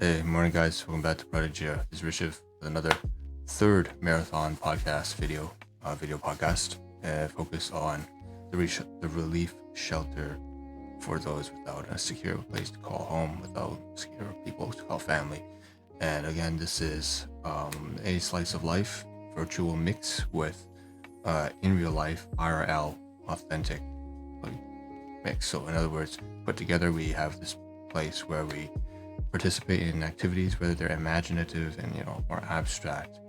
Hey, morning guys. Welcome back to Prodigy. This is Rishiv with another third marathon podcast video podcast focused on the relief shelter for those without a secure place to call home, without secure people to call family. And again, this is a slice of life virtual mix with in real life IRL authentic like, mix. So in other words, put together we have this place where we participate in activities, whether they're imaginative and more abstract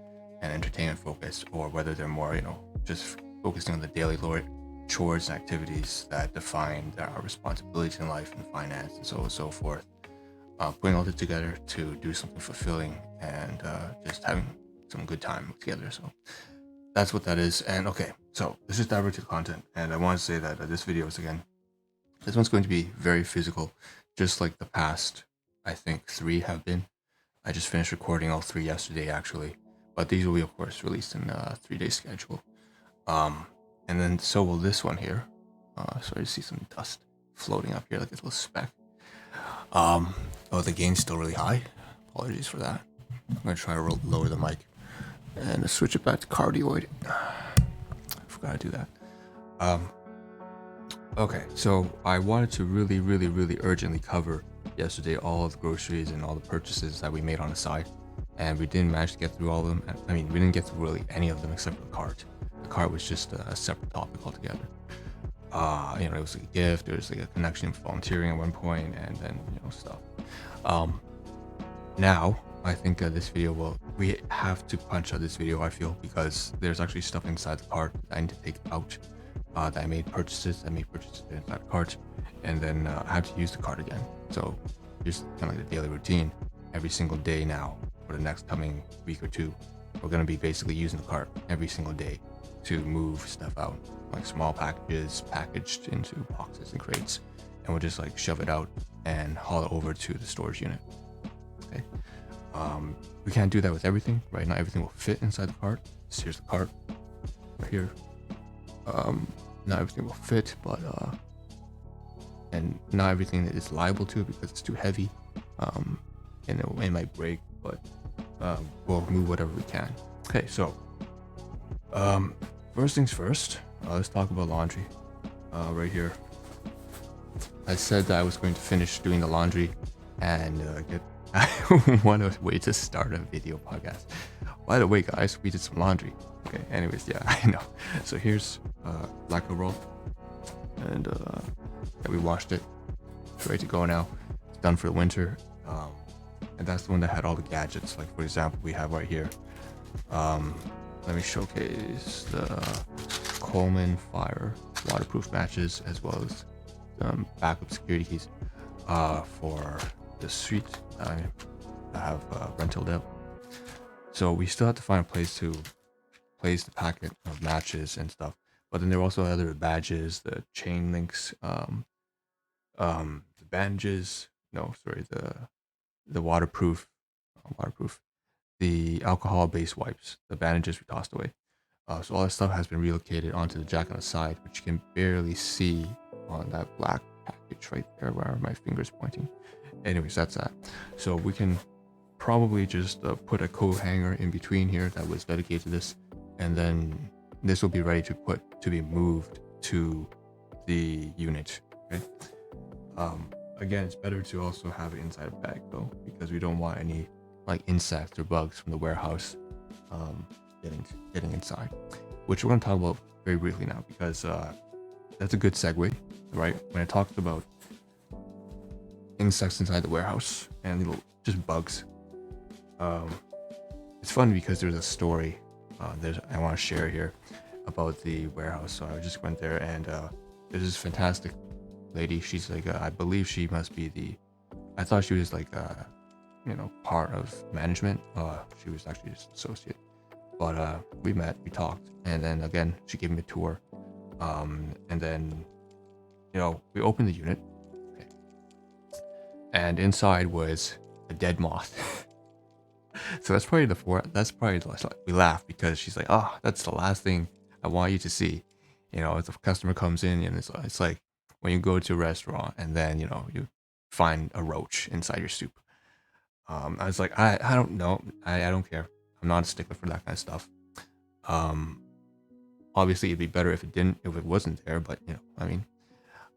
and entertainment focused, or whether they're more just focusing on the daily chores and activities that define our responsibilities in life and finance and so on and so forth. Putting all that together to do something fulfilling and just having some good time together. So that's what that is. And okay, so let's just dive into the content. And I want to say that this one's going to be very physical, just like the past I think 3 have been. I just finished recording all 3 yesterday actually, but these will be of course released in a 3-day schedule. And then so will this one here. Sorry to see some dust floating up here like a little speck. Oh, the gain's still really high. Apologies for that. I'm gonna try to lower the mic and switch it back to cardioid. Forgot to do that. Okay, so I wanted to really urgently cover yesterday all of the groceries and all the purchases that we made on the side, and we didn't manage to get through all of them. I mean, we didn't get through really any of them except for the cart. The cart was just a separate topic altogether. It was like a gift, there was like a connection with volunteering at one point, and then stuff. Now I think this video we have to punch out this video, I feel, because there's actually stuff inside the cart that I need to take out. That I made purchases inside the cart, and then I have to use the cart again. So just kind of like the daily routine. Every single day now for the next coming week or two, we're going to be basically using the cart every single day to move stuff out, like small packages packaged into boxes and crates, and we'll just like shove it out and haul it over to the storage unit. Okay. We can't do that with everything, right? Not everything will fit inside the cart. So here's the cart right here. Not everything will fit, but and not everything is liable to because it's too heavy, and it might break, but we'll move whatever we can. Okay, so first things first, let's talk about laundry. Right here, I said that I was going to finish doing the laundry and get what a way to start a video podcast. By the way, guys, we did some laundry. Okay, anyways, yeah, I know. So here's lacquer roll, and we washed it. It's ready to go now. It's done for the winter. And that's the one that had all the gadgets. Like for example, we have right here. Let me showcase the Coleman Fire waterproof matches, as well as backup security keys for the suite I have rented out. So we still have to find a place to place the packet of matches and stuff. But then there are also other badges, the chain links, the bandages. No, sorry, the waterproof, the alcohol-based wipes, the bandages we tossed away. So all that stuff has been relocated onto the jack on the side, which you can barely see on that black package right there where my finger's pointing. Anyways, that's that. So we can probably just put a coat hanger in between here that was dedicated to this, and then this will be ready to be moved to the unit. Okay. Again, it's better to also have it inside a bag though, because we don't want any like insects or bugs from the warehouse getting inside, which we're going to talk about very briefly now, because that's a good segue, right? When I talked about insects inside the warehouse and little just bugs, it's funny because there's a story I want to share here about the warehouse. So I just went there, and there's this fantastic lady. She's like I believe she must be I thought she was like part of management. She was actually just an associate, but we met, we talked, and then again she gave me a tour, and then we opened the unit. Okay. And inside was a dead moth. So that's probably we laugh because she's like, oh, that's the last thing I want you to see. If a customer comes in, and it's like when you go to a restaurant and then you find a roach inside your soup. I was like, I don't know. I don't care. I'm not a stickler for that kind of stuff. Obviously it'd be better if it wasn't there, but I mean,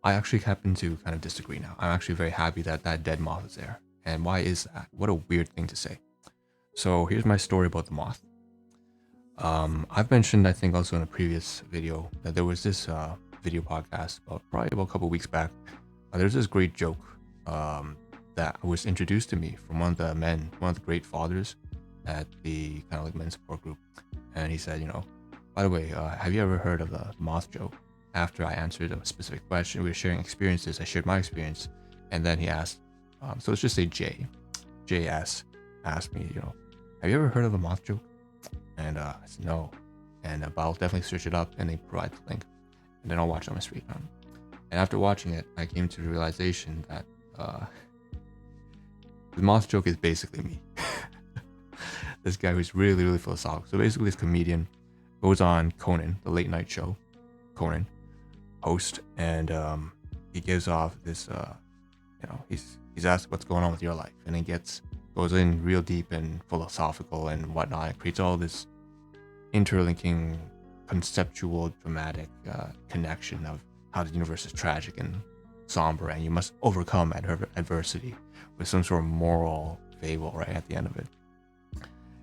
I actually happen to kind of disagree now. I'm actually very happy that that dead moth is there. And why is that? What a weird thing to say. So here's my story about the moth. I've mentioned, I think also in a previous video, that there was this video podcast probably about a couple weeks back. There's this great joke that was introduced to me from one of the great fathers at the kind of like men's support group. And he said, by the way, have you ever heard of the moth joke? After I answered a specific question, we were sharing experiences. I shared my experience, and then he asked, so let's just say JS asked me, have you ever heard of the moth joke? And I said no, but I'll definitely search it up and then provide the link, and then I'll watch it on my screen. And after watching it, I came to the realization that the moth joke is basically me. This guy who's really, really philosophical. So basically, this comedian goes on Conan, the late night show, Conan host, and he gives off this, he's asked what's going on with your life, and he goes in real deep and philosophical and whatnot. It creates all this interlinking, conceptual, dramatic connection of how the universe is tragic and somber, and you must overcome adversity with some sort of moral fable right at the end of it.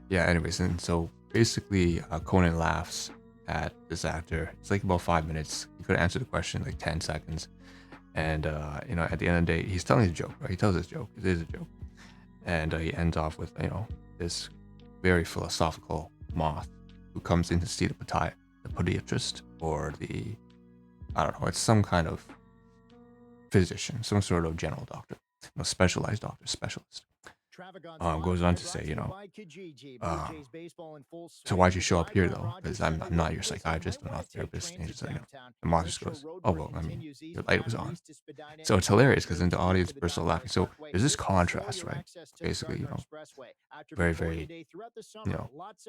Yeah, anyways, and so basically Conan laughs at this actor. It's like about 5 minutes. He could answer the question in like 10 seconds. And, at the end of the day, he's telling a joke, right? He tells his joke. It is a joke. And he ends off with, this very philosophical moth who comes in to see the podiatrist or I don't know, it's some kind of physician, some sort of general doctor, specialized doctor, specialist. Goes on to say, so why'd you show up here though? Because I'm not your psychiatrist, I'm not a therapist. And he's like, the moth just goes, oh well, I mean, your light was on. So it's hilarious because then the audience bursts out laughing. So there's this contrast, right? Basically, very, very,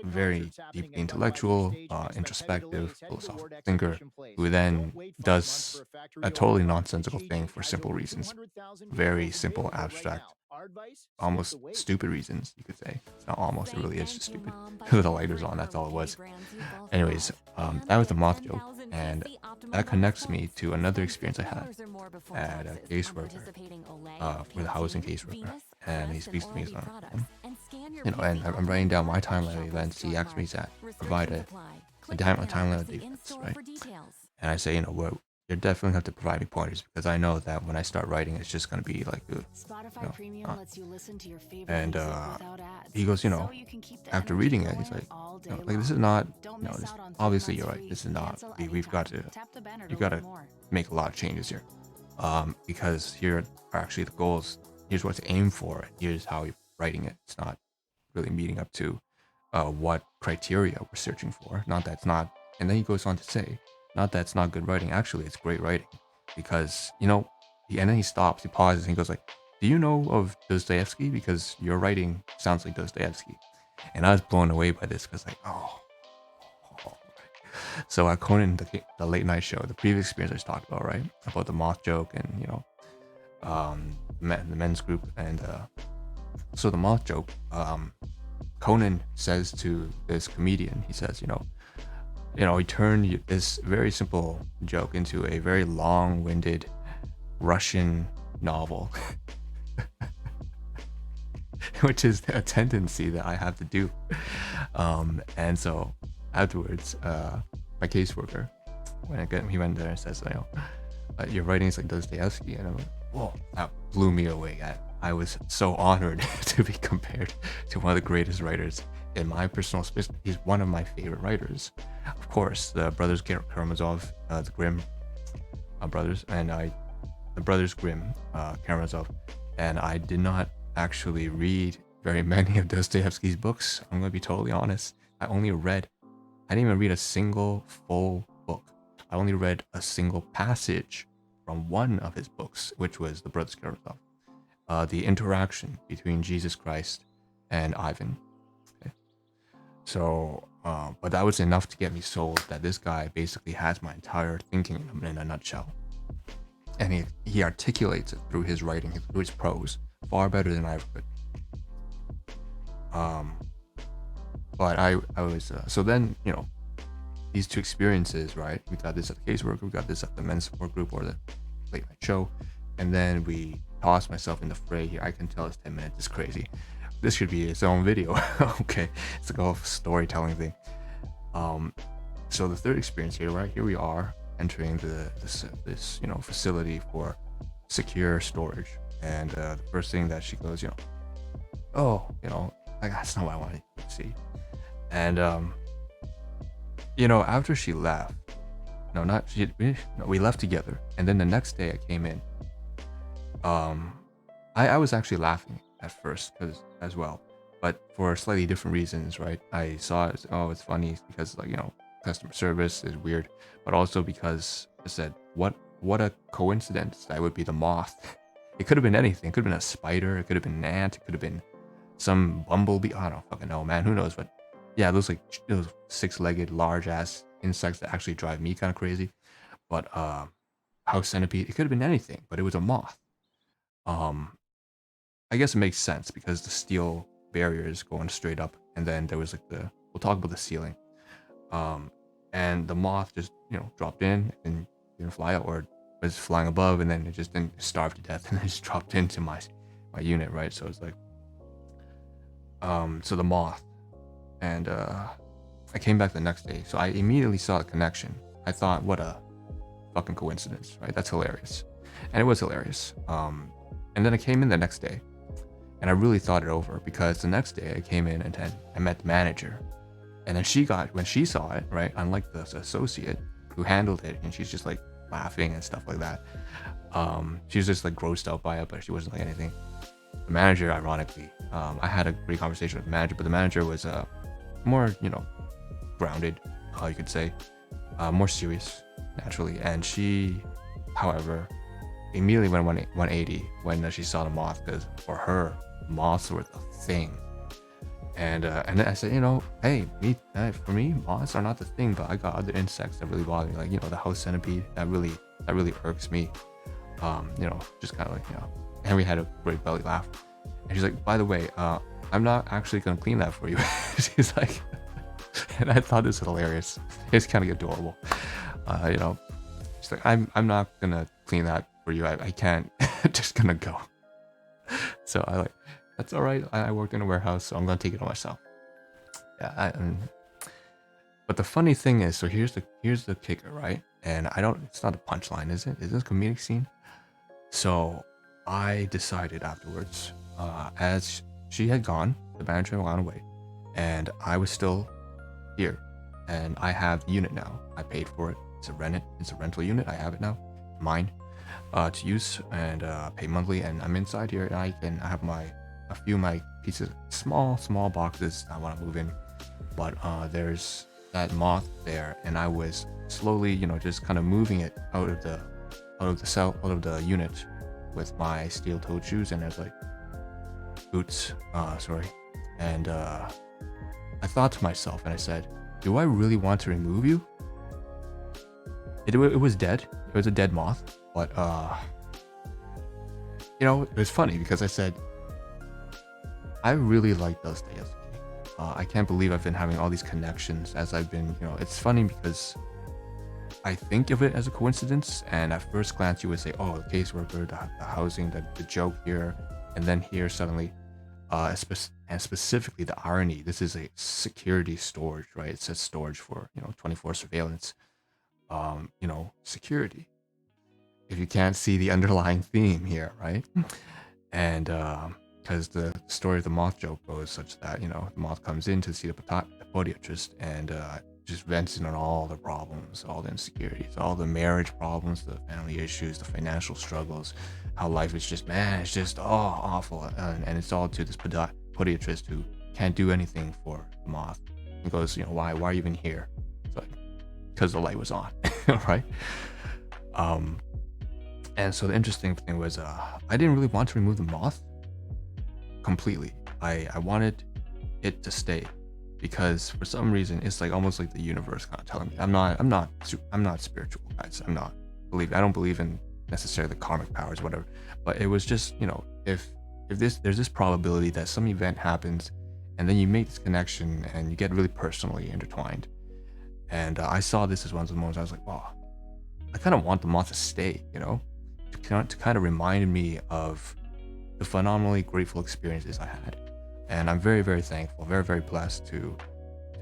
very deeply intellectual, introspective, philosophical thinker who then does a totally nonsensical thing for simple reasons, very simple, abstract, almost stupid reasons, you could say. It's not almost, it really is just stupid. The lighter's on, that's all it was. Anyways, that was the moth joke, and that connects me to another experience I had at a caseworker, with a housing caseworker, and he speaks to me as and I'm writing down my timeline of events. He asked me to provide a timeline of the events, right? And I say, you definitely have to provide me pointers because I know that when I start writing, it's just going to be like, and he goes, after reading it, he's like, this is not, obviously you're right. This is not, you got to make a lot of changes here. Because here are actually the goals. Here's what to aim for. Here's how you're writing it. It's not really meeting up to what criteria we're searching for. Not that it's not, and then he goes on to say, not that it's not good writing. Actually, it's great writing because, and then he stops, he pauses, and he goes like, do you know of Dostoevsky? Because your writing sounds like Dostoevsky. And I was blown away by this because So at Conan, the late night show, the previous experience I just talked about, right? About the moth joke and, the men's group. And so the moth joke, Conan says to this comedian, he says, he turned this very simple joke into a very long-winded Russian novel, which is a tendency that I have to do. And so afterwards, my caseworker, he went there and says, your writing is like Dostoevsky, and I'm like, whoa, that blew me away. I was so honored to be compared to one of the greatest writers in my personal space. He's one of my favorite writers. Of course, the brothers Karamazov, the Grimm brothers, and the brothers Grimm, Karamazov, and I did not actually read very many of Dostoevsky's books. I'm going to be totally honest. I didn't even read a single full book. I only read a single passage from one of his books, which was the brothers Karamazov. The interaction between Jesus Christ and Ivan. Okay. So, but that was enough to get me sold that this guy basically has my entire thinking in a nutshell. And he articulates it through his writing, through his prose, far better than I ever could. But I was so then, these two experiences, right? We got this at the casework, we got this at the men's support group or the late night show, and then we tossed myself in the fray here. I can tell it's 10 minutes. It's crazy. This should be its own video. Okay, it's like a whole storytelling thing. So the third experience here, right? Here we are entering this facility for secure storage, and the first thing that she goes, like, that's not what I wanted to see. And after she left, we left together, and then the next day I came in. I was actually laughing at first as well, but for slightly different reasons, right? I saw it, it's funny because, like, customer service is weird, but also because I said, what a coincidence that would be the moth. It could have been anything. It could have been a spider, it could have been an ant, it could have been some bumblebee. I don't fucking know, man, who knows? But yeah, those six-legged large ass insects that actually drive me kind of crazy. But house centipede, it could have been anything, but it was a moth. I guess it makes sense because the steel barrier is going straight up, and then there was like we'll talk about the ceiling. And the moth just dropped in and didn't fly out, or was flying above, and then it just didn't starve to death, and then just dropped into my unit, right? So it's like, so the moth, and I came back the next day, so I immediately saw the connection. I thought, what a fucking coincidence, right? That's hilarious, and it was hilarious. And then I came in the next day, and I really thought it over, because the next day I came in and then I met the manager. And then when she saw it, right, unlike the associate who handled it, and she's just like laughing and stuff like that. She was just like grossed out by it, but she wasn't like anything. The manager, ironically, I had a great conversation with the manager, but the manager was more, grounded, you could say, more serious, naturally. And she, however, immediately went 180 when she saw the moth, because for her, moths were the thing. And then I said, hey, for me, moths are not the thing, but I got other insects that really bother me, like, the house centipede, that really irks me. Just kind of like, and we had a great belly laugh. And she's like, by the way, I'm not actually gonna clean that for you. She's like, and I thought this was hilarious. It's kind of adorable. She's like, I'm not gonna clean that for you. I can't. Just gonna go. So I like, that's all right. I worked in a warehouse, so I'm gonna take it on myself. Yeah. But the funny thing is, so here's the kicker, right? And it's not a punchline, is it? Is this a comedic scene? So I decided afterwards, as she had gone, the manager had gone away, and I was still here, and I have the unit now. I paid for it. It's a rental unit. I have it now, mine, to use, and pay monthly. And I'm inside here, and I have a few of my pieces, small boxes I want to move in, but there's that moth there, and I was slowly, just kind of moving it out of the unit with my steel-toed shoes, and I was like, boots, and I thought to myself, and I said, do I really want to remove you? It was dead. It was a dead moth, but it was funny because I said, I really like Dostoevsky. I can't believe I've been having all these connections as I've been, it's funny because I think of it as a coincidence, and at first glance you would say, oh, the caseworker, the housing, the joke here, and then here suddenly, and specifically the irony, this is a security storage, right? It says storage for, 24 surveillance, security. If you can't see the underlying theme here, right? And because the story of the moth joke goes such that, the moth comes in to see the podiatrist, and just vents in on all the problems, all the insecurities, all the marriage problems, the family issues, the financial struggles, how life is just, it's just awful, and it's all to this podiatrist who can't do anything for the moth. He goes, why are you even here? It's like, because the light was on, right? And so the interesting thing was, I didn't really want to remove the moth completely. I wanted it to stay, because for some reason it's like almost like the universe kind of telling me I'm not spiritual, guys. I don't believe in necessarily the karmic powers, whatever. But it was just, if there's this probability that some event happens and then you make this connection and you get really personally intertwined. And I saw this as one of the moments I was like, wow, I kind of want the Moth to stay, you know, to kind of remind me of the phenomenally grateful experiences I had. And I'm very, very thankful, very, very blessed to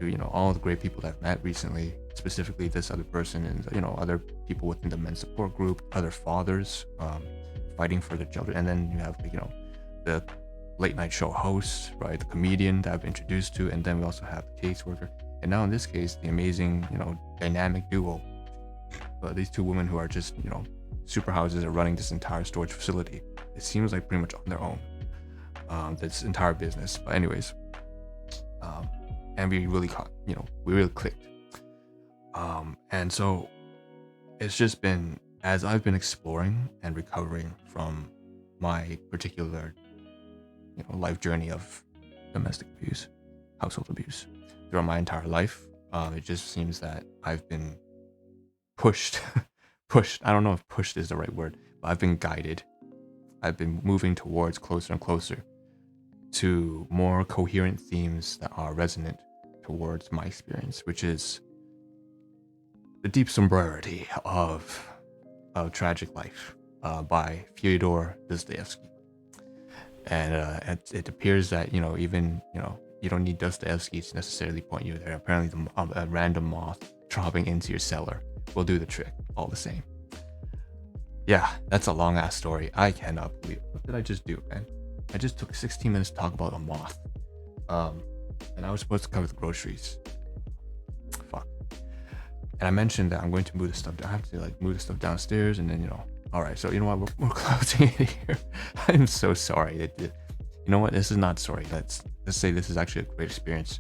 you know, all the great people that I've met recently, specifically this other person and, you know, other people within the men's support group, other fathers fighting for their children. And then you have, like, you know, the late night show host, right, the comedian that I've been introduced to, and then we also have the caseworker, and now in this case the amazing, you know, dynamic duo, these two women who are just, you know, super houses are running this entire storage facility. It seems like pretty much on their own, this entire business. But anyways, and we really we really clicked. And so it's just been, as I've been exploring and recovering from my particular, you know, life journey of domestic abuse, household abuse throughout my entire life, it just seems that I've been pushed. I don't know if pushed is the right word, but I've been guided. I've been moving towards closer and closer to more coherent themes that are resonant towards my experience, which is the deep sombrerity of Tragic Life by Fyodor Dostoevsky. And it appears that, you know, even, you know, you don't need Dostoevsky to necessarily point you there. Apparently a random moth dropping into your cellar will do the trick all the same. Yeah, that's a long ass story. I cannot believe, what did I just do, man? I just took 16 minutes to talk about a moth. And I was supposed to cover the groceries. Fuck. And I mentioned that I'm going to move the stuff down. I have to, like, move the stuff downstairs, and then, you know, all right, so you know what, we're closing it here. I'm so sorry. You know what, this is not sorry. Let's say this is actually a great experience.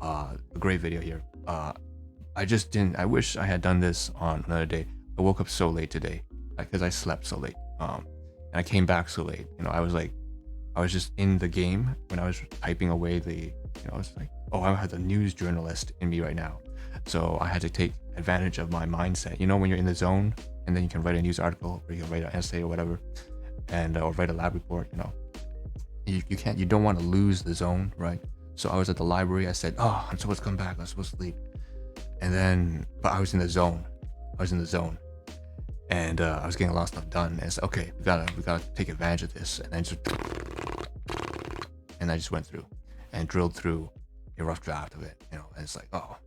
A great video here. I wish I had done this on another day. I woke up so late today because I slept so late. And I came back so late. You know, I was just in the game when I was typing away I was like, oh, I have the news journalist in me right now. So I had to take advantage of my mindset. You know, when you're in the zone and then you can write a news article or you can write an essay or whatever, and or write a lab report, you know, you don't want to lose the zone, right? So I was at the library. I said, oh, I'm supposed to come back. I'm supposed to sleep. And then, but I was in the zone. And I was getting a lot of stuff done. And it's okay, we gotta take advantage of this. And I just went through and drilled through a rough draft of it, you know. And it's like, oh,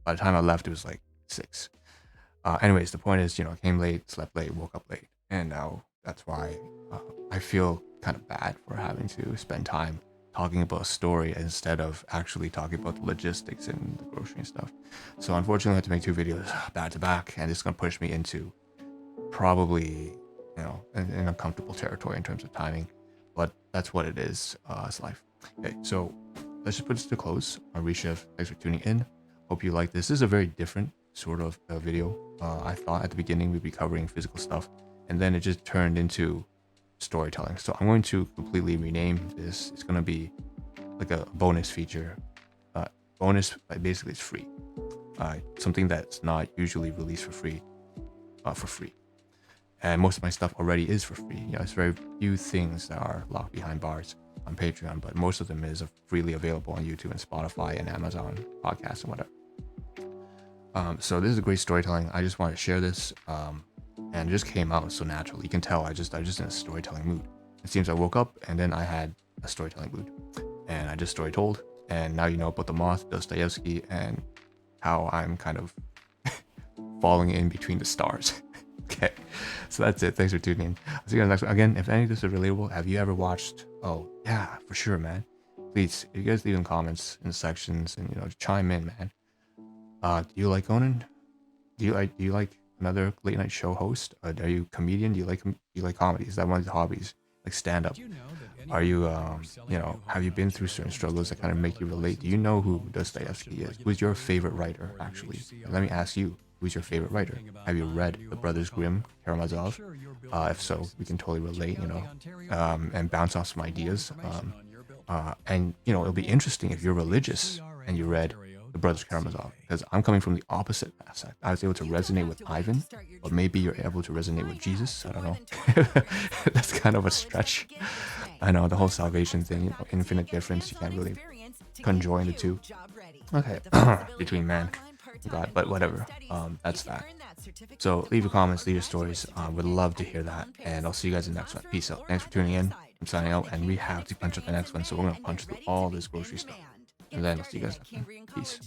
by the time I left, it was like 6. Anyways, the point is, you know, I came late, slept late, woke up late, and now that's why I feel kind of bad for having to spend time talking about a story instead of actually talking about the logistics and the grocery and stuff. So unfortunately, I had to make 2 videos back to back, and it's gonna push me into probably, you know, an uncomfortable territory in terms of timing, but that's what it is. It's life. Okay, so let's just put this to close. I'm Rishav. Thanks for tuning in. Hope you like this. This is a very different sort of video. I thought at the beginning we'd be covering physical stuff, and then it just turned into storytelling. So I'm going to completely rename this. It's going to be like a bonus feature. Bonus, basically, it's free. Something that's not usually released for free. And most of my stuff already is for free. You know, it's very few things that are locked behind bars on Patreon, but most of them is freely available on YouTube and Spotify and Amazon podcasts and whatever. So this is a great storytelling. I just wanted to share this, and it just came out so naturally. You can tell I just in a storytelling mood. It seems I woke up and then I had a storytelling mood, and I just story told. And now you know about the Moth, Dostoevsky, and how I'm kind of falling in between the stars. Okay, so that's it. Thanks for tuning in. I'll see you on the next one. Again, if any of this is relatable, have you ever watched? Oh yeah, for sure, man. Please, if you guys leave in comments in the sections and, you know, chime in, man. Do you like Conan? Do you like another late night show host? Are you a comedian? Do you like comedy? Is that one of your hobbies? Like stand up? Are you you know, have you been through certain struggles that kind of make you relate? Do you know who Dostoevsky is? Who's your favorite writer, actually? And let me ask you. Who's your favorite writer? Have you read The Brothers Grimm, Karamazov? If so, we can totally relate, you know, and bounce off some ideas. And, you know, it'll be interesting if you're religious and you read The Brothers Karamazov, because I'm coming from the opposite aspect. I was able to resonate with Ivan, but maybe you're able to resonate with Jesus. I don't know. That's kind of a stretch. I know the whole salvation thing, you know, infinite difference. You can't really conjoin the two. Okay, between man and God, but whatever. That's that. So leave your comments, leave your stories. Would love to hear that, and I'll see you guys in the next one. Peace out. Thanks for tuning in. I'm signing out, and we have to punch up the next one, so we're gonna punch through all this grocery stuff, and then I'll see you guys next time. Peace.